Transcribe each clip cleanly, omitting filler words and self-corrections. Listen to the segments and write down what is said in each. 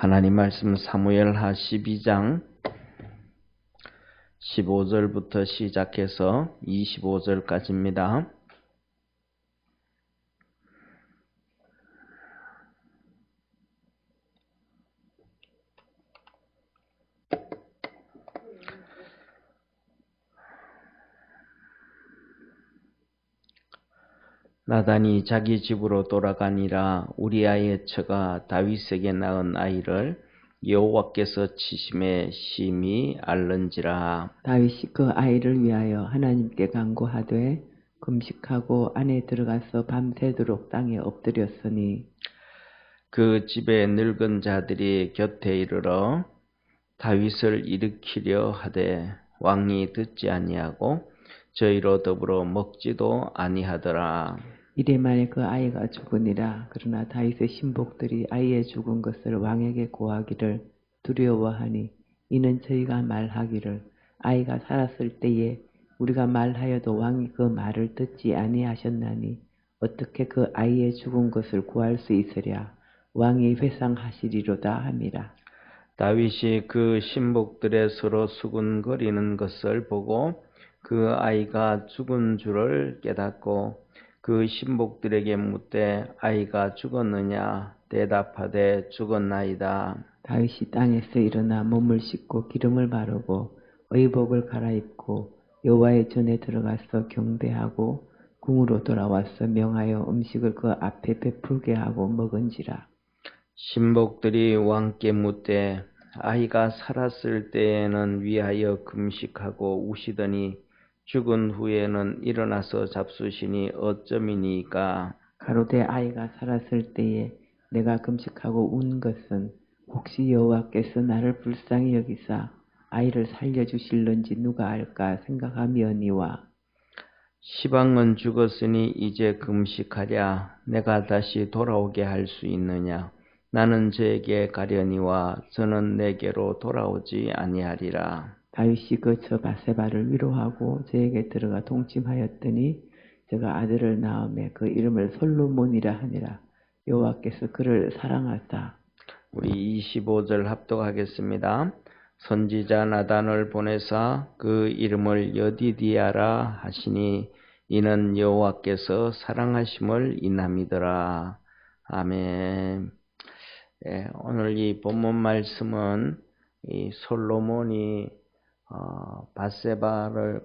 하나님 말씀 사무엘하 12장 15절부터 시작해서 25절까지입니다. 나단이 자기 집으로 돌아가니라. 우리아의 처가 다윗에게 낳은 아이를 여호와께서 치심에 심히 앓는지라. 다윗이 그 아이를 위하여 하나님께 간구하되 금식하고 안에 들어가서 밤새도록 땅에 엎드렸으니 그 집에 늙은 자들이 곁에 이르러 다윗을 일으키려 하되 왕이 듣지 아니하고 저희로 더불어 먹지도 아니하더라. 이래만에 그 아이가 죽으니라. 그러나 다윗의 신복들이 아이의 죽은 것을 왕에게 고하기를 두려워하니 이는 저희가 말하기를 아이가 살았을 때에 우리가 말하여도 왕이 그 말을 듣지 아니하셨나니 어떻게 그 아이의 죽은 것을 구할 수 있으랴. 왕이 회상하시리로다 함이라. 다윗이 그 신복들의 서로 수군거리는 것을 보고 그 아이가 죽은 줄을 깨닫고 그 신복들에게 묻되 아이가 죽었느냐? 대답하되 죽었나이다. 다윗이 땅에서 일어나 몸을 씻고 기름을 바르고 의복을 갈아입고 여호와의 전에 들어가서 경배하고 궁으로 돌아와서 명하여 음식을 그 앞에 베풀게 하고 먹은지라. 신복들이 왕께 묻되 아이가 살았을 때에는 위하여 금식하고 우시더니 죽은 후에는 일어나서 잡수시니 어쩌미니까? 가로되 아이가 살았을 때에 내가 금식하고 운 것은 혹시 여호와께서 나를 불쌍히 여기사 아이를 살려주실런지 누가 알까 생각하며니와. 시방은 죽었으니 이제 금식하랴. 내가 다시 돌아오게 할 수 있느냐? 나는 저에게 가려니와 저는 내게로 돌아오지 아니하리라. 다윗이 그 저 바세바를 위로하고 저에게 들어가 동침하였더니 저가 아들을 낳음에 그 이름을 솔로몬이라 하니라. 여호와께서 그를 사랑하사. 우리 25절 합독하겠습니다. 선지자 나단을 보내사 그 이름을 여디디아라 하시니 이는 여호와께서 사랑하심을 인함이더라. 아멘. 오늘 이 본문 말씀은 이 솔로몬이 밧세바를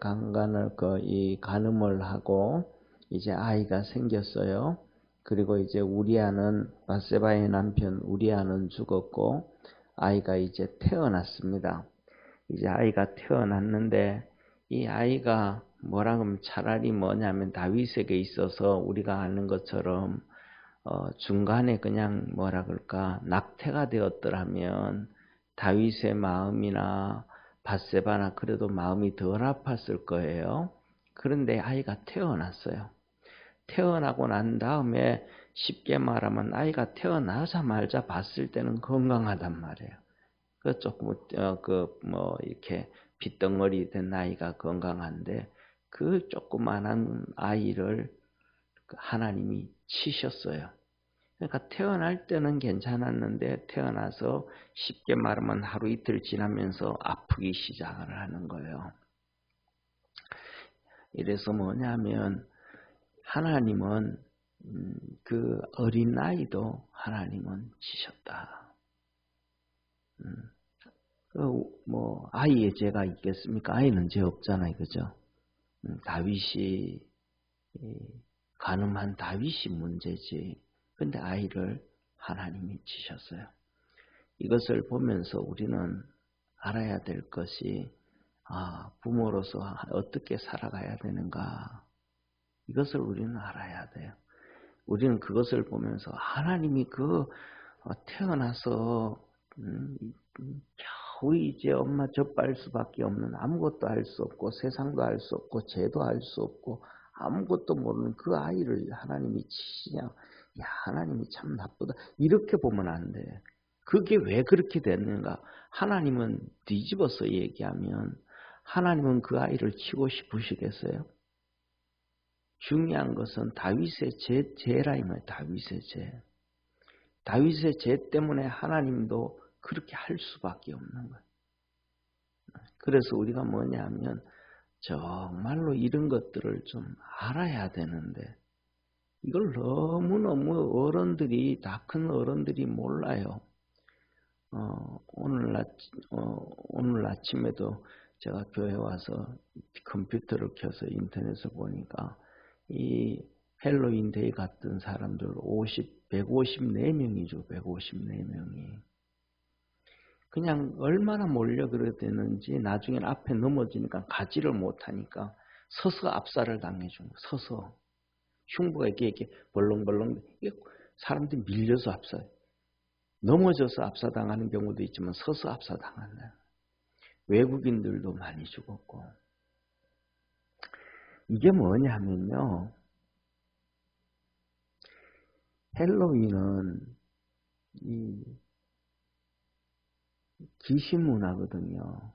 간음을 하고 이제 아이가 생겼어요. 그리고 이제 밧세바의 남편 우리아는 죽었고 아이가 이제 태어났습니다. 이제 아이가 태어났는데 이 아이가 뭐라 그러면 차라리 뭐냐면 다윗에게 있어서 우리가 아는 것처럼 중간에 그냥 뭐라 그럴까 낙태가 되었더라면 다윗의 마음이나 밧세바나 그래도 마음이 덜 아팠을 거예요. 그런데 아이가 태어났어요. 태어나고 난 다음에 쉽게 말하면 아이가 태어나자마자 봤을 때는 건강하단 말이에요. 그 조금 이렇게 빗덩어리 된 아이가 건강한데 그 조그만한 아이를 하나님이 치셨어요. 그러니까 태어날 때는 괜찮았는데 태어나서 쉽게 말하면 하루 이틀 지나면서 아프기 시작을 하는 거예요. 이래서 뭐냐면 하나님은 그 어린 아이도 하나님은 치셨다. 아이의 죄가 있겠습니까? 아이는 죄 없잖아요, 그죠? 다윗이 간음한 다윗이 문제지. 근데 아이를 하나님이 치셨어요. 이것을 보면서 우리는 알아야 될 것이 부모로서 어떻게 살아가야 되는가. 이것을 우리는 알아야 돼요. 우리는 그것을 보면서 하나님이 태어나서 겨우 이제 엄마 젖발 수밖에 없는 아무것도 할 수 없고 세상도 알 수 없고 죄도 알 수 없고 아무것도 모르는 그 아이를 하나님이 치시냐. 야, 하나님이 참 나쁘다. 이렇게 보면 안 돼. 그게 왜 그렇게 됐는가? 하나님은 뒤집어서 얘기하면 하나님은 그 아이를 치고 싶으시겠어요? 중요한 것은 다윗의 죄라 이 말이에요. 다윗의 죄 때문에 하나님도 그렇게 할 수밖에 없는 거예요. 그래서 우리가 뭐냐면 정말로 이런 것들을 좀 알아야 되는데 이걸 너무너무 어른들이, 다 큰 어른들이 몰라요. 오늘 아침에도 제가 교회 와서 컴퓨터를 켜서 인터넷을 보니까 이 헬로윈 데이 갔던 사람들 154명이죠. 154명이. 그냥 얼마나 몰려들었는지 나중에는 앞에 넘어지니까 가지를 못하니까 서서 압살을 당해준 거예요. 서서. 흉부가 이렇게 벌렁벌렁 사람들이 밀려서 압살. 넘어져서 압사당하는 경우도 있지만 서서 압사당한다. 외국인들도 많이 죽었고. 이게 뭐냐면요. 헬로윈은 이 귀신 문화거든요.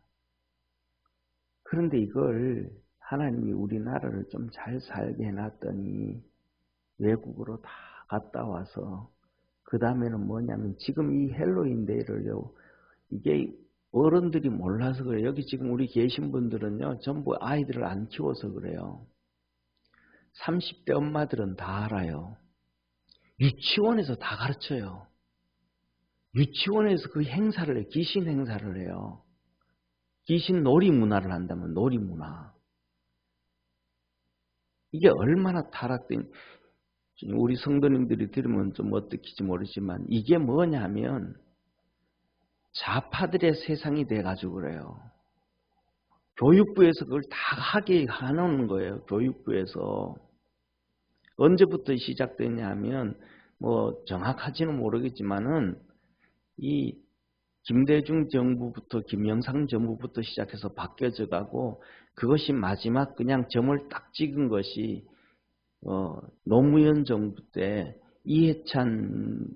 그런데 이걸 하나님이 우리나라를 좀 잘 살게 해놨더니 외국으로 다 갔다 와서 그 다음에는 뭐냐면 지금 이 헬로윈 데이를요. 이게 어른들이 몰라서 그래요. 여기 지금 우리 계신 분들은요. 전부 아이들을 안 키워서 그래요. 30대 엄마들은 다 알아요. 유치원에서 다 가르쳐요. 유치원에서 그 행사를 해요. 귀신 행사를 해요. 귀신 놀이 문화를 한다면 놀이 문화. 이게 얼마나 타락된, 우리 성도님들이 들으면 좀 어떻게지 모르지만 이게 뭐냐면 좌파들의 세상이 돼가지고 그래요. 교육부에서 그걸 다 하게 하는 거예요. 교육부에서. 언제부터 시작되냐면 뭐 정확하지는 모르겠지만은 이 김대중 정부부터 김영삼 정부부터 시작해서 바뀌어져 가고 그것이 마지막 그냥 점을 딱 찍은 것이 노무현 정부 때 이해찬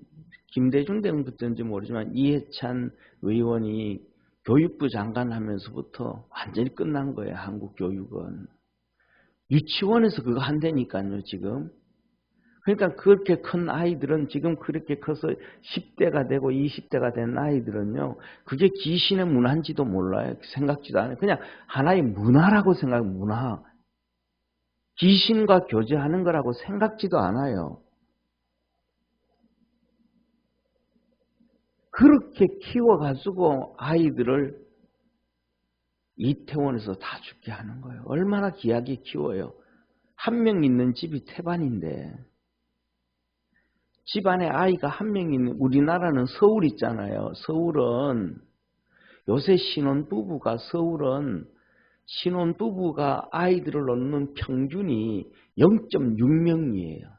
김대중 정부 때인지 모르지만 이해찬 의원이 교육부 장관 하면서부터 완전히 끝난 거예요. 한국 교육은. 유치원에서 그거 한다니까요. 지금. 그러니까 그렇게 큰 아이들은 지금 그렇게 커서 10대가 되고 20대가 된 아이들은요. 그게 귀신의 문화인지도 몰라요. 생각지도 않아요. 그냥 하나의 문화라고 생각해요. 문화. 귀신과 교제하는 거라고 생각지도 않아요. 그렇게 키워가지고 아이들을 이태원에서 다 죽게 하는 거예요. 얼마나 귀하게 키워요. 한 명 있는 집이 태반인데 집안에 아이가 한 명 있는, 우리나라는 서울 있잖아요. 서울은 요새 서울은 신혼부부가 아이들을 낳는 평균이 0.6명이에요.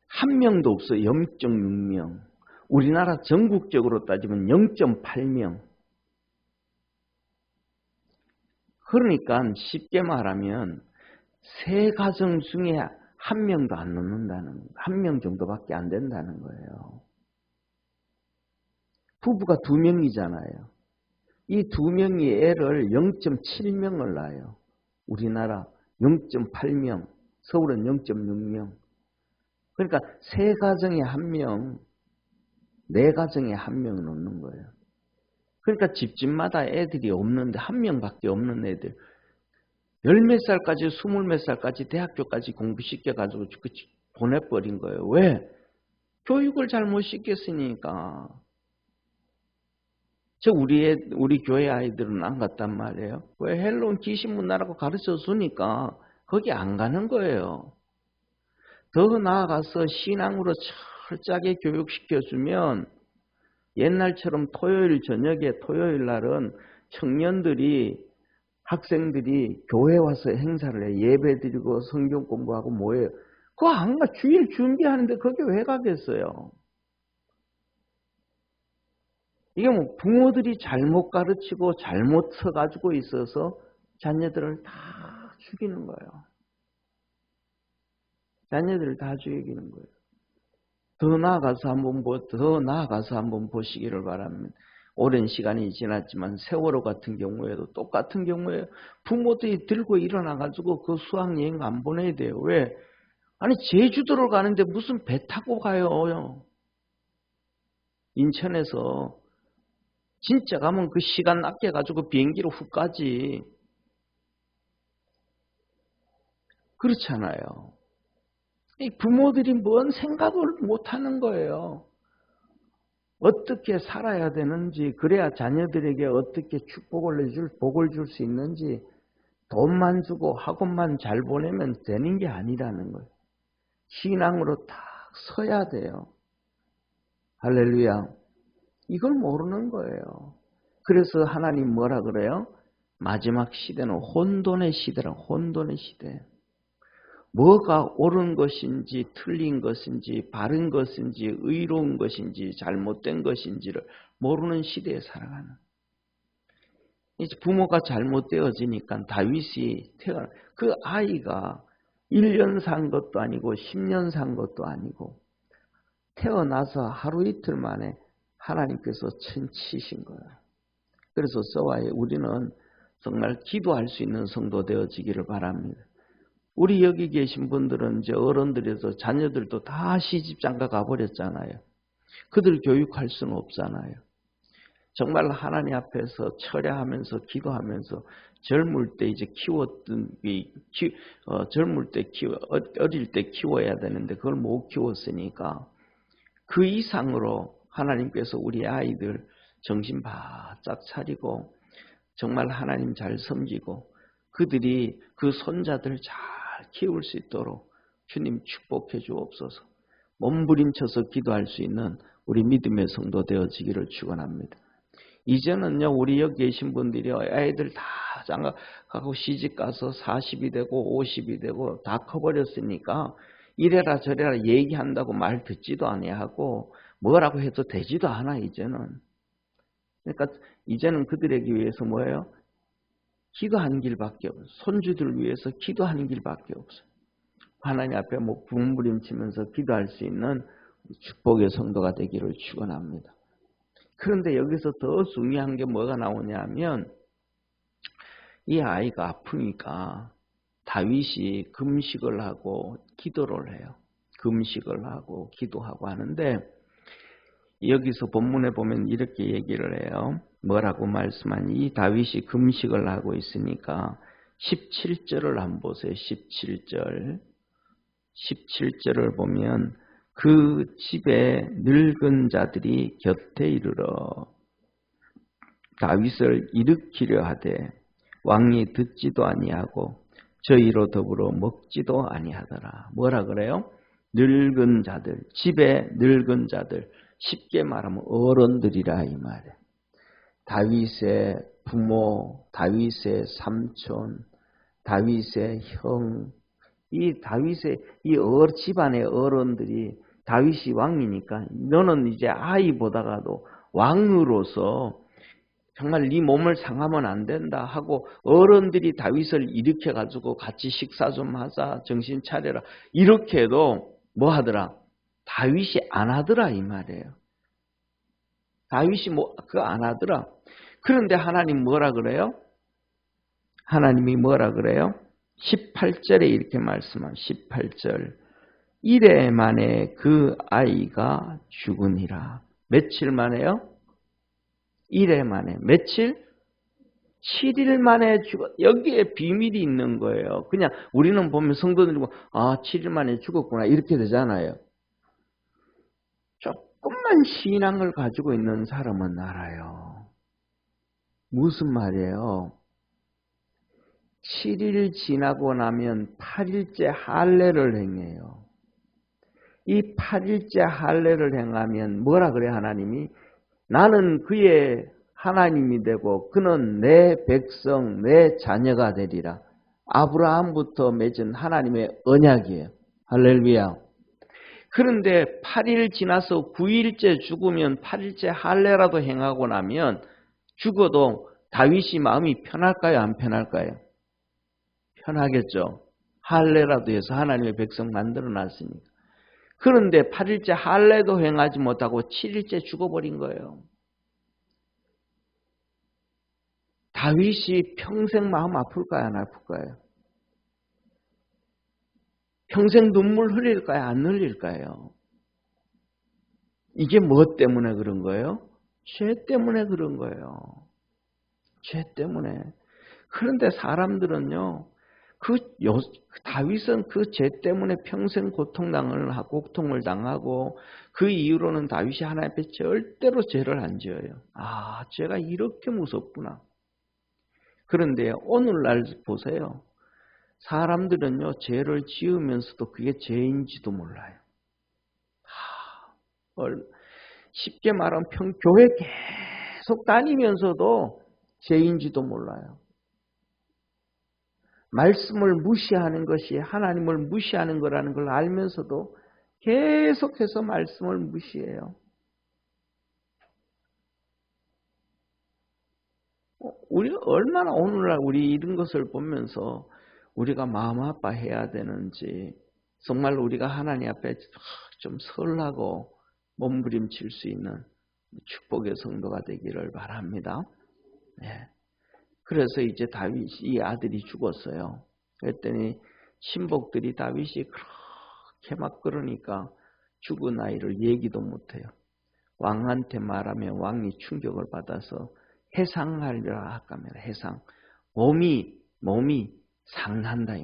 한 명도 없어요. 0.6명. 우리나라 전국적으로 따지면 0.8명. 그러니까 쉽게 말하면 세 가정 중에 한 명도 안 낳는다는, 한 명 정도밖에 안 된다는 거예요. 부부가 2명이잖아요. 이 2명이 애를 0.7명을 낳아요. 우리나라 0.8명, 서울은 0.6명. 그러니까 세 가정에 한 명, 네 가정에 한 명 놓는 거예요. 그러니까 집집마다 애들이 없는데 한 명밖에 없는 애들. 10몇 살까지, 20몇 살까지 대학교까지 공부시켜가지고 보내버린 거예요. 왜? 교육을 잘못 시켰으니까. 우리 교회 아이들은 안 갔단 말이에요. 왜? 헬로윈 귀신 문화라고 가르쳐 주니까 거기 안 가는 거예요. 더 나아가서 신앙으로 철저하게 교육시켜주면 옛날처럼 토요일 저녁에, 토요일 날은 청년들이, 학생들이 교회 와서 행사를 해. 예배 드리고 성경 공부하고 뭐예요. 그거 안 가. 주일 준비하는데 거기 왜 가겠어요. 이게 뭐 부모들이 잘못 가르치고 잘못 서가지고 있어서 자녀들을 다 죽이는 거예요. 자녀들을 다 죽이는 거예요. 더 나아가서 한번 보시기를 바랍니다. 오랜 시간이 지났지만 세월호 같은 경우에도 똑같은 경우에 부모들이 들고 일어나가지고 그 수학여행 안 보내야 돼요. 왜? 아니 제주도를 가는데 무슨 배 타고 가요. 인천에서 진짜 가면 그 시간 아껴가지고 비행기로 훅 가지. 그렇잖아요. 이 부모들이 뭔 생각을 못하는 거예요. 어떻게 살아야 되는지, 그래야 자녀들에게 어떻게 복을 줄 수 있는지, 돈만 주고 학원만 잘 보내면 되는 게 아니라는 거예요. 신앙으로 딱 서야 돼요. 할렐루야. 이걸 모르는 거예요. 그래서 하나님 뭐라 그래요? 마지막 시대는 혼돈의 시대라. 혼돈의 시대. 뭐가 옳은 것인지 틀린 것인지 바른 것인지 의로운 것인지 잘못된 것인지를 모르는 시대에 살아가는. 이제 부모가 잘못되어지니까 다윗이 태어나 그 아이가 1년 산 것도 아니고 10년 산 것도 아니고 태어나서 하루 이틀 만에 하나님께서 천치신 거예요. 그래서 우리는 정말 기도할 수 있는 성도 되어지기를 바랍니다. 우리 여기 계신 분들은 이제 어른들에서 자녀들도 다 시집장가 가버렸잖아요. 그들 교육할 수는 없잖아요. 정말 하나님 앞에서 철야하면서 기도하면서 젊을 때 이제 어릴 때 키워야 되는데 그걸 못 키웠으니까 그 이상으로 하나님께서 우리 아이들 정신 바짝 차리고 정말 하나님 잘 섬기고 그들이 그 손자들 잘 키울 수 있도록 주님 축복해 주옵소서. 몸부림쳐서 기도할 수 있는 우리 믿음의 성도 되어지기를 축원합니다. 이제는요 우리 여기 계신 분들이 아이들 다 장가가고 시집가서 40이 되고 50이 되고 다 커버렸으니까 이래라 저래라 얘기한다고 말 듣지도 아니하고 뭐라고 해도 되지도 않아 이제는. 그러니까 이제는 그들에게 위해서 뭐예요? 기도하는 길밖에 없어요. 손주들 위해서 기도하는 길밖에 없어요. 하나님 앞에 뭐 부름부림치면서 기도할 수 있는 축복의 성도가 되기를 축원합니다. 그런데 여기서 더 중요한 게 뭐가 나오냐면 이 아이가 아프니까 다윗이 금식을 하고 기도를 해요. 금식을 하고 기도하고 하는데 여기서 본문에 보면 이렇게 얘기를 해요. 뭐라고 말씀하니 이 다윗이 금식을 하고 있으니까 17절을 한번 보세요. 17절을 보면 그 집에 늙은 자들이 곁에 이르러 다윗을 일으키려 하되 왕이 듣지도 아니하고 저희로 더불어 먹지도 아니하더라. 뭐라 그래요? 늙은 자들, 집에 늙은 자들, 쉽게 말하면 어른들이라 이 말이에요. 다윗의 부모, 다윗의 삼촌, 다윗의 형, 이 다윗의 집안의 어른들이 다윗이 왕이니까 너는 이제 아이보다가도 왕으로서 정말 네 몸을 상하면 안 된다 하고 어른들이 다윗을 일으켜가지고 같이 식사 좀 하자 정신 차려라 이렇게 해도 뭐 하더라? 다윗이 안 하더라 이 말이에요. 다윗이 그거 안 하더라. 그런데 하나님 뭐라 그래요? 하나님이 뭐라 그래요? 18절에 이렇게 말씀한 18절 이래 만에 그 아이가 죽으니라. 며칠 만에요? 이래 만에. 며칠? 7일 만에 죽었. 여기에 비밀이 있는 거예요. 그냥 우리는 보면 성도들이 7일 만에 죽었구나 이렇게 되잖아요. 조금만 신앙을 가지고 있는 사람은 알아요. 무슨 말이에요? 7일 지나고 나면 8일째 할례를 행해요. 이 8일째 할례를 행하면 뭐라 그래 하나님이? 나는 그의 하나님이 되고 그는 내 백성, 내 자녀가 되리라. 아브라함부터 맺은 하나님의 언약이에요. 할렐루야. 그런데 8일 지나서 9일째 죽으면 8일째 할례라도 행하고 나면 죽어도 다윗이 마음이 편할까요? 안 편할까요? 편하겠죠. 할례라도 해서 하나님의 백성 만들어놨으니까. 그런데 8일째 할례도 행하지 못하고 7일째 죽어버린 거예요. 다윗이 평생 마음 아플까요? 안 아플까요? 평생 눈물 흘릴까요? 안 흘릴까요? 이게 뭐 때문에 그런 거예요? 죄 때문에 그런 거예요. 죄 때문에. 그런데 사람들은요, 다윗은 그 죄 때문에 평생 고통을 당하고 그 이후로는 다윗이 하나님 앞에 절대로 죄를 안 지어요. 아, 죄가 이렇게 무섭구나. 그런데 오늘날 보세요. 사람들은요, 죄를 지으면서도 그게 죄인지도 몰라요. 쉽게 말하면 교회 계속 다니면서도 죄인지도 몰라요. 말씀을 무시하는 것이 하나님을 무시하는 거라는 걸 알면서도 계속해서 말씀을 무시해요. 우리가 얼마나 오늘날 우리 이런 것을 보면서 우리가 마음 아파해야 되는지, 정말 우리가 하나님 앞에 좀 설하고 몸부림칠 수 있는 축복의 성도가 되기를 바랍니다. 네. 그래서 이제 다윗이 아들이 죽었어요. 그랬더니 신복들이 다윗이 그렇게 막 그러니까 죽은 아이를 얘기도 못해요. 왕한테 말하면 왕이 충격을 받아서 해상하리라 할까면 해상. 몸이 상한다.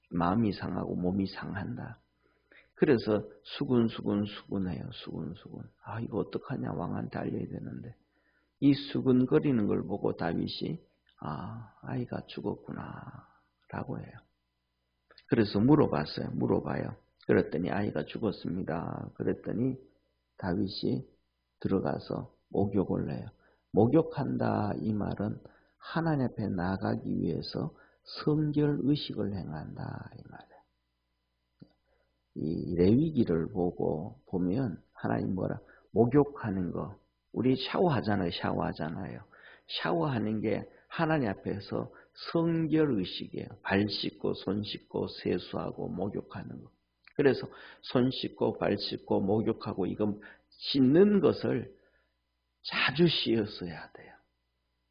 마음이 상하고 몸이 상한다. 그래서 수군해요. 수군. 아, 이거 어떡하냐, 왕한테 알려야 되는데. 이 수군거리는 걸 보고 다윗이 아이가 죽었구나 라고 해요. 그래서 물어봐요. 그랬더니 아이가 죽었습니다. 그랬더니 다윗이 들어가서 목욕을 해요. 목욕한다 이 말은 하나님 앞에 나가기 위해서 성결 의식을 행한다 이 말이에요. 이 레위기를 보면 하나님 목욕하는 거, 우리 샤워하잖아요. 샤워하는 게 하나님 앞에서 성결 의식이에요. 발 씻고 손 씻고 세수하고 목욕하는 거. 그래서 손 씻고 발 씻고 목욕하고 이거 씻는 것을 자주 씻었어야 돼요.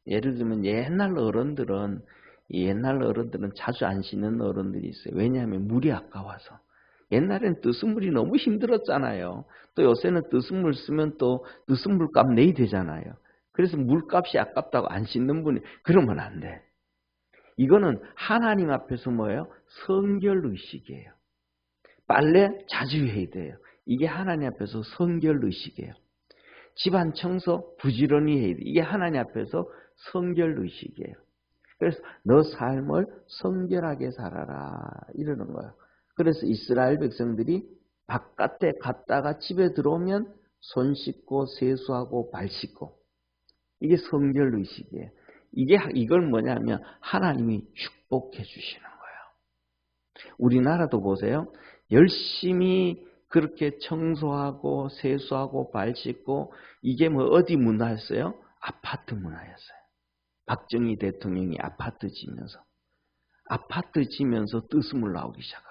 예를 들면 옛날 어른들은 자주 안 씻는 어른들이 있어요. 왜냐하면 물이 아까워서. 옛날엔 뜨순물이 너무 힘들었잖아요. 또 요새는 뜨순물 쓰면 또 뜨순물값 내야 되잖아요. 그래서 물값이 아깝다고 안 씻는 분이 그러면 안 돼. 이거는 하나님 앞에서 성결의식이에요. 빨래 자주 해야 돼요. 이게 하나님 앞에서 성결의식이에요. 집안 청소 부지런히 해야 돼요. 이게 하나님 앞에서 성결의식이에요. 그래서 너 삶을 성결하게 살아라 이러는 거예요. 그래서 이스라엘 백성들이 바깥에 갔다가 집에 들어오면 손 씻고 세수하고 발 씻고 이게 성결의식이에요. 이걸 뭐냐면 하나님이 축복해 주시는 거예요. 우리나라도 보세요. 열심히 그렇게 청소하고 세수하고 발 씻고 이게 어디 문화였어요? 아파트 문화였어요. 박정희 대통령이 아파트 지면서 뜨스물 나오기 시작하고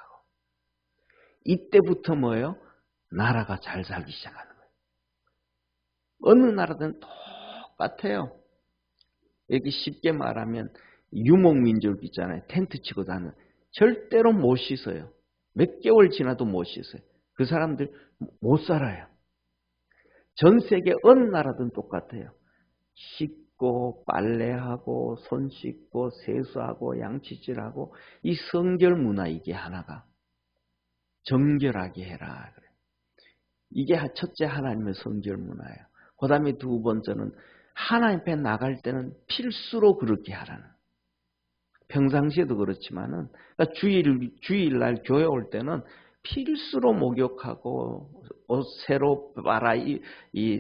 이때부터 나라가 잘 살기 시작하는 거예요. 어느 나라든 똑같아요. 여기 쉽게 말하면 유목민족 있잖아요. 텐트 치고 다니는 절대로 못 씻어요. 몇 개월 지나도 못 씻어요. 그 사람들 못 살아요. 전 세계 어느 나라든 똑같아요. 씻고 빨래하고 손 씻고 세수하고 양치질하고 이 성결 문화 이게 하나가 정결하게 해라. 이게 첫째 하나님의 성결 문화예요. 그 다음에 두 번째는 하나님 앞에 나갈 때는 필수로 그렇게 하라는. 평상시에도 그렇지만은 그러니까 주일날 교회 올 때는 필수로 목욕하고 옷 새로 빨아 이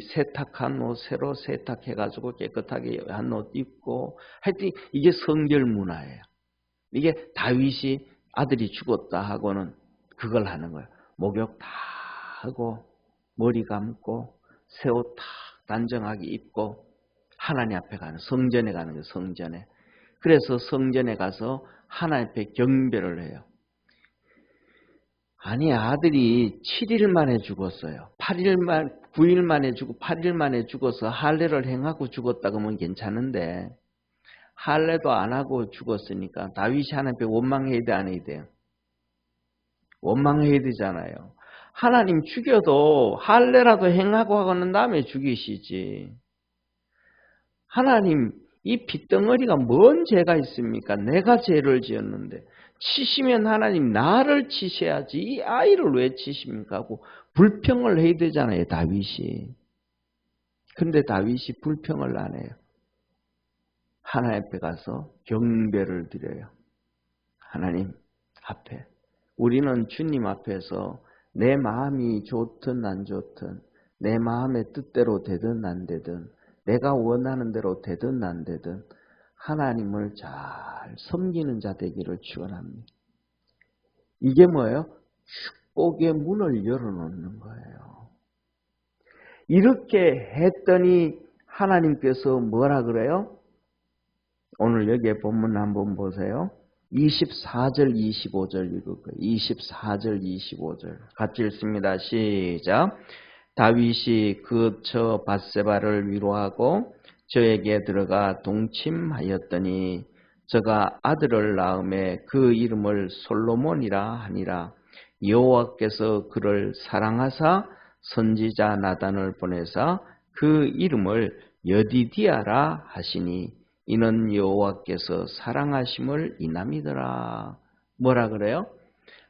세탁한 옷 새로 세탁해가지고 깨끗하게 한 옷 입고 하여튼 이게 성결 문화예요. 이게 다윗이 아들이 죽었다 하고는 그걸 하는 거예요. 목욕 다 하고 머리 감고 새 옷 다 단정하게 입고 하나님 앞에 가는 성전에 가는 거예요. 성전에. 그래서 성전에 가서 하나님 앞에 경배를 해요. 아니 아들이 7일 만에 죽었어요. 9일 만에 죽고 8일 만에 죽어서 할례를 행하고 죽었다 그러면 괜찮은데 할례도 안 하고 죽었으니까 다윗이 하나님 앞에 원망해야 돼 안 해야 돼요? 원망해야 되잖아요. 하나님 죽여도 할례라도 행하고 하고는 다음에 죽이시지. 하나님 이 핏덩어리가 뭔 죄가 있습니까? 내가 죄를 지었는데 치시면 하나님 나를 치셔야지 이 아이를 왜 치십니까? 하고 불평을 해야 되잖아요, 다윗이. 근데 다윗이 불평을 안 해요. 하나님 앞에 가서 경배를 드려요. 하나님 앞에. 우리는 주님 앞에서 내 마음이 좋든 안 좋든 내 마음의 뜻대로 되든 안 되든 내가 원하는 대로 되든 안 되든 하나님을 잘 섬기는 자 되기를 축원합니다. 이게 뭐예요? 축복의 문을 열어놓는 거예요. 이렇게 했더니 하나님께서 뭐라 그래요? 오늘 여기에 본문 한번 보세요. 24절 25절 읽을 거예요. 24절 25절 같이 읽습니다. 시작. 다윗이 그 처 밧세바를 위로하고 저에게 들어가 동침하였더니 저가 아들을 낳음에 그 이름을 솔로몬이라 하니라. 여호와께서 그를 사랑하사 선지자 나단을 보내사 그 이름을 여디디아라 하시니 이는 여호와께서 사랑하심을 인함이더라. 뭐라 그래요?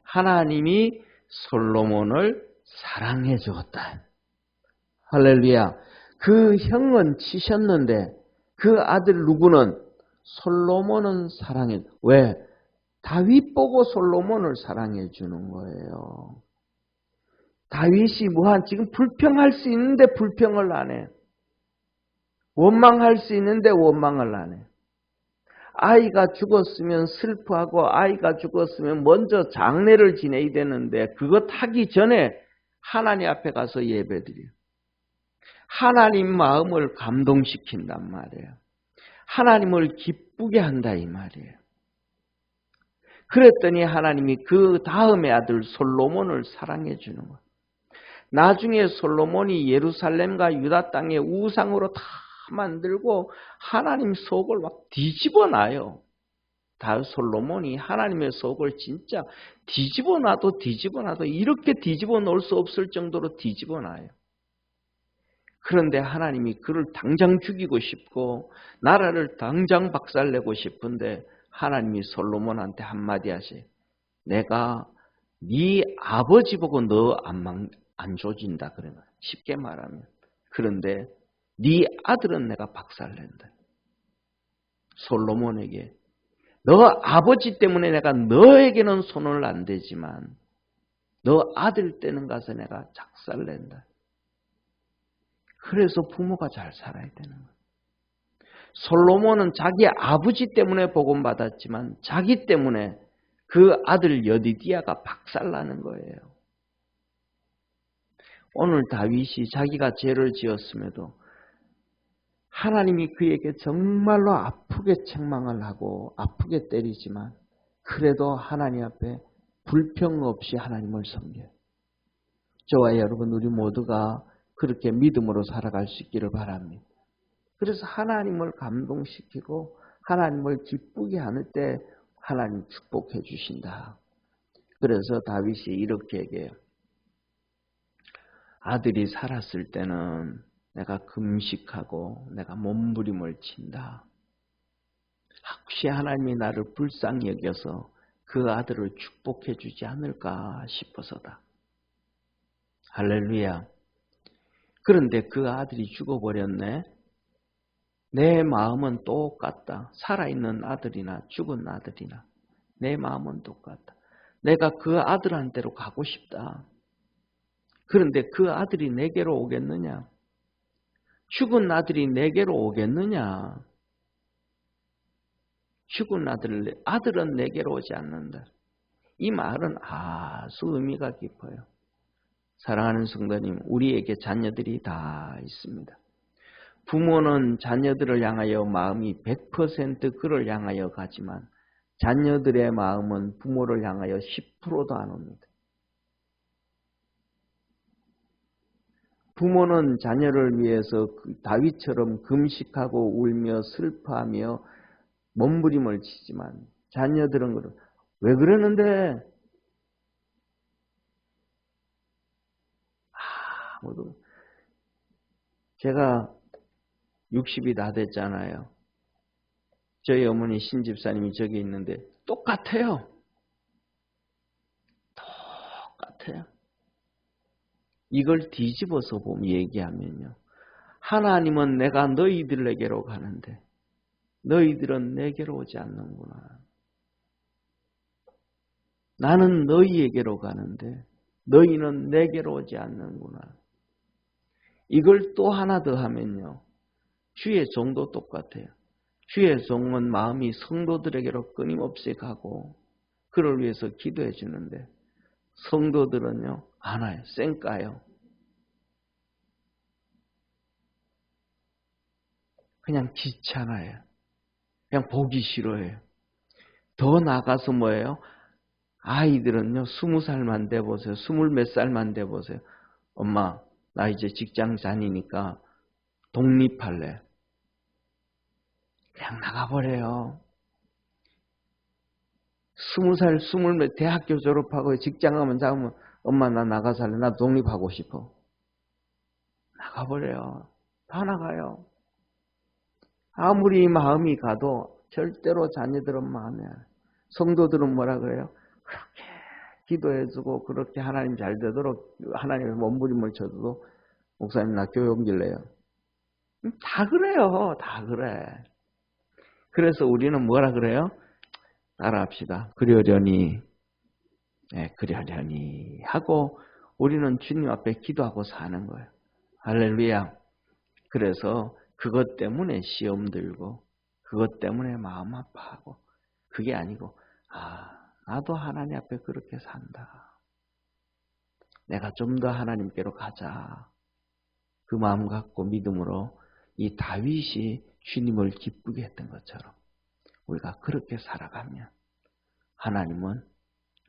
하나님이 솔로몬을 사랑해 주었다. 할렐루야. 그 형은 치셨는데 그 아들 누구는 솔로몬은 사랑해. 왜? 다윗 보고 솔로몬을 사랑해 주는 거예요. 다윗이 지금 불평할 수 있는데 불평을 안 해. 원망할 수 있는데 원망을 안 해. 아이가 죽었으면 슬퍼하고 아이가 죽었으면 먼저 장례를 지내야 되는데 그것 하기 전에 하나님 앞에 가서 예배드려요. 하나님 마음을 감동시킨단 말이에요. 하나님을 기쁘게 한다 이 말이에요. 그랬더니 하나님이 그 다음의 아들 솔로몬을 사랑해 주는 거예요. 나중에 솔로몬이 예루살렘과 유다 땅의 우상으로 다 만들고 하나님 속을 막 뒤집어 놔요. 다 솔로몬이 하나님의 속을 진짜 뒤집어 놔도 이렇게 뒤집어 놓을 수 없을 정도로 뒤집어 놔요. 그런데 하나님이 그를 당장 죽이고 싶고 나라를 당장 박살내고 싶은데 하나님이 솔로몬한테 한마디 하세요. 내가 네 아버지 보고 너 안 조진다 그러면 쉽게 말하면. 그런데 네 아들은 내가 박살낸다. 솔로몬에게 너 아버지 때문에 내가 너에게는 손을 안 대지만 너 아들 때는 가서 내가 작살낸다. 그래서 부모가 잘 살아야 되는 거예요. 솔로몬은 자기 아버지 때문에 복음받았지만 자기 때문에 그 아들 여디디아가 박살나는 거예요. 오늘 다윗이 자기가 죄를 지었음에도 하나님이 그에게 정말로 아프게 책망을 하고 아프게 때리지만 그래도 하나님 앞에 불평 없이 하나님을 섬겨요. 저와 여러분 우리 모두가 그렇게 믿음으로 살아갈 수 있기를 바랍니다. 그래서 하나님을 감동시키고 하나님을 기쁘게 하는 때 하나님 축복해 주신다. 그래서 다윗이 이렇게 얘기해요. 아들이 살았을 때는 내가 금식하고 내가 몸부림을 친다. 혹시 하나님이 나를 불쌍히 여겨서 그 아들을 축복해 주지 않을까 싶어서다. 할렐루야. 그런데 그 아들이 죽어버렸네. 내 마음은 똑같다. 살아있는 아들이나 죽은 아들이나 내 마음은 똑같다. 내가 그 아들한테로 가고 싶다. 그런데 그 아들이 내게로 오겠느냐? 죽은 아들이 내게로 오겠느냐? 죽은 아들은 내게로 오지 않는다. 이 말은 아주 의미가 깊어요. 사랑하는 성도님, 우리에게 자녀들이 다 있습니다. 부모는 자녀들을 향하여 마음이 100% 그를 향하여 가지만 자녀들의 마음은 부모를 향하여 10%도 안 옵니다. 부모는 자녀를 위해서 다윗처럼 금식하고 울며 슬퍼하며 몸부림을 치지만 자녀들은 왜 그러는데? 아무도. 제가 60이 다 됐잖아요. 저희 어머니 신집사님이 저기 있는데 똑같아요. 똑같아요. 이걸 뒤집어서 보면 얘기하면요. 하나님은 내가 너희들에게로 가는데 너희들은 내게로 오지 않는구나. 나는 너희에게로 가는데 너희는 내게로 오지 않는구나. 이걸 또 하나 더 하면요. 주의 종도 똑같아요. 주의 종은 마음이 성도들에게로 끊임없이 가고 그를 위해서 기도해 주는데 성도들은요. 안 와요. 쌩까요. 그냥 귀찮아요. 그냥 보기 싫어해요. 더 나가서 뭐예요? 아이들은요. 20살만 돼보세요. 20몇 살만 돼보세요. 엄마 나 이제 직장 다니니까 독립할래. 그냥 나가버려요. 20살, 20몇 대학교 졸업하고 직장 가면 잡으면 엄마 나 나가서 할래. 나 독립하고 싶어. 나가버려요. 다 나가요. 아무리 마음이 가도 절대로 자녀들은 마음이 안 와요. 성도들은 뭐라 그래요? 그렇게 기도해주고 그렇게 하나님 잘 되도록 하나님의 몸부림을 쳐도 목사님 나 교회 옮길래요. 다 그래요. 다 그래. 그래서 우리는 뭐라 그래요? 따라합시다. 그러려니 그러려니 하고 우리는 주님 앞에 기도하고 사는 거예요. 할렐루야. 그래서 그것 때문에 시험 들고 그것 때문에 마음 아파하고 그게 아니고 나도 하나님 앞에 그렇게 산다. 내가 좀 더 하나님께로 가자. 그 마음 갖고 믿음으로 이 다윗이 주님을 기쁘게 했던 것처럼 우리가 그렇게 살아가면 하나님은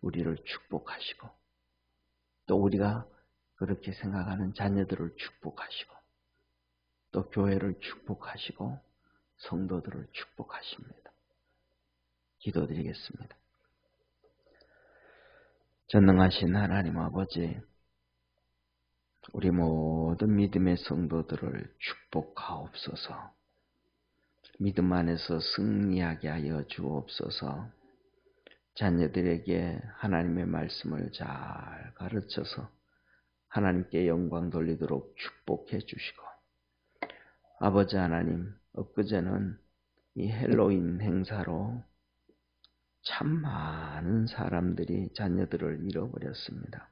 우리를 축복하시고 또 우리가 그렇게 생각하는 자녀들을 축복하시고 또 교회를 축복하시고 성도들을 축복하십니다. 기도드리겠습니다. 전능하신 하나님 아버지, 우리 모든 믿음의 성도들을 축복하옵소서. 믿음 안에서 승리하게 하여 주옵소서. 자녀들에게 하나님의 말씀을 잘 가르쳐서 하나님께 영광 돌리도록 축복해 주시고, 아버지 하나님, 엊그제는 이 헬로윈 행사로 참 많은 사람들이 자녀들을 잃어버렸습니다.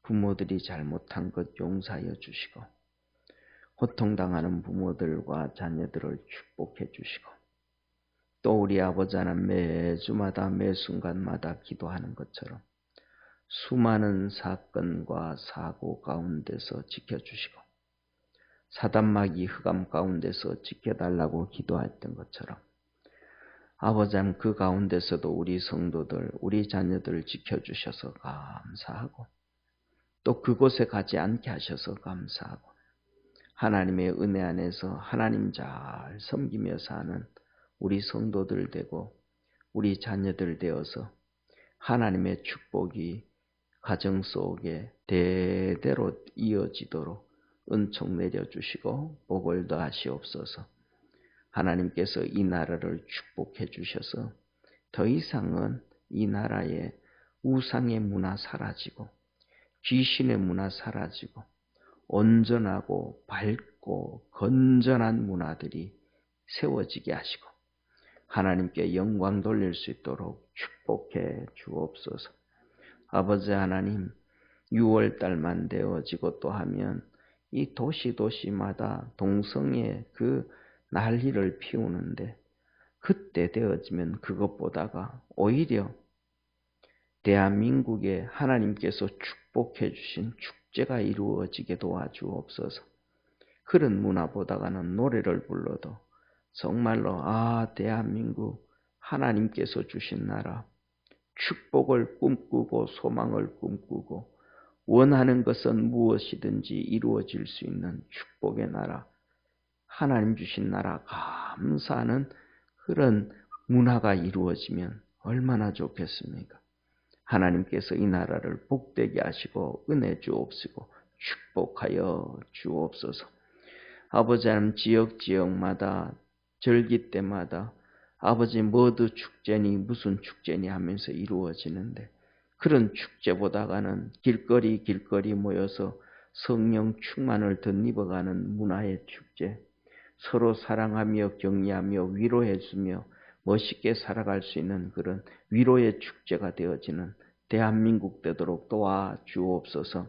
부모들이 잘못한 것 용서하여 주시고 고통당하는 부모들과 자녀들을 축복해 주시고 또 우리 아버지 하나님 매주마다 매 순간마다 기도하는 것처럼 수많은 사건과 사고 가운데서 지켜주시고 사단마귀 흑암 가운데서 지켜달라고 기도했던 것처럼 아버지 하나님 그 가운데서도 우리 성도들, 우리 자녀들을 지켜주셔서 감사하고 또 그곳에 가지 않게 하셔서 감사하고 하나님의 은혜 안에서 하나님 잘 섬기며 사는 우리 성도들 되고 우리 자녀들 되어서 하나님의 축복이 가정 속에 대대로 이어지도록 은총 내려주시고 복을 더하시옵소서. 하나님께서 이 나라를 축복해 주셔서 더 이상은 이 나라에 우상의 문화 사라지고 귀신의 문화 사라지고 온전하고 밝고 건전한 문화들이 세워지게 하시고 하나님께 영광 돌릴 수 있도록 축복해 주옵소서. 아버지 하나님, 6월달만 되어지고 또 하면 이 도시마다 동성애 그 난리를 피우는데 그때 되어지면 그것보다가 오히려 대한민국에 하나님께서 축복해 주신 축제가 이루어지게 도와주옵소서. 그런 문화보다가는 노래를 불러도 정말로 대한민국 하나님께서 주신 나라 축복을 꿈꾸고 소망을 꿈꾸고 원하는 것은 무엇이든지 이루어질 수 있는 축복의 나라 하나님 주신 나라 감사하는 그런 문화가 이루어지면 얼마나 좋겠습니까? 하나님께서 이 나라를 복되게 하시고 은혜 주옵시고 축복하여 주옵소서. 아버지 하나님, 지역마다 절기 때마다 아버지 모두 축제니 무슨 축제니 하면서 이루어지는데, 그런 축제보다가는 길거리 모여서 성령 충만을 덧입어가는 문화의 축제, 서로 사랑하며 격려하며 위로해주며 멋있게 살아갈 수 있는 그런 위로의 축제가 되어지는 대한민국 되도록 도와주옵소서.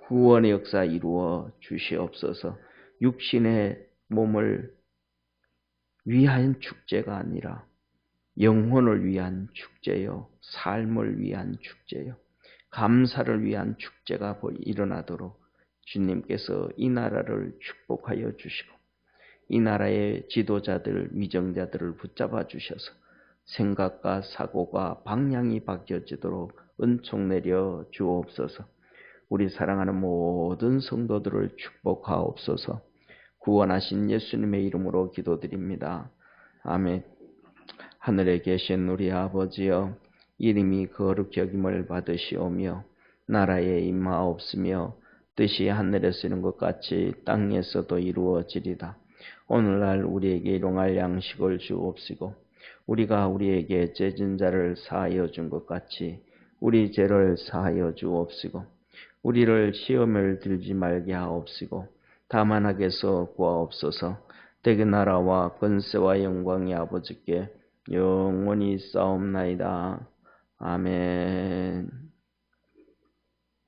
구원의 역사 이루어 주시옵소서. 육신의 몸을 위한 축제가 아니라 영혼을 위한 축제요, 삶을 위한 축제요, 감사를 위한 축제가 일어나도록 주님께서 이 나라를 축복하여 주시고, 이 나라의 지도자들, 위정자들을 붙잡아 주셔서 생각과 사고가 방향이 바뀌어지도록 은총 내려 주옵소서. 우리 사랑하는 모든 성도들을 축복하옵소서. 구원하신 예수님의 이름으로 기도드립니다. 아멘. 하늘에 계신 우리 아버지여, 이름이 거룩히 여김을 받으시오며 나라에 임하옵시며 뜻이 하늘에서 이룬 것 같이 땅에서도 이루어지리다. 오늘날 우리에게 일용할 양식을 주옵시고, 우리가 우리에게 죄진 자를 사하여 준 것 같이 우리 죄를 사하여 주옵시고, 우리를 시험을 들지 말게 하옵시고 다만 악에서 구하옵소서. 대개 나라와 권세와 영광이 아버지께 영원히 싸움나이다. 아멘.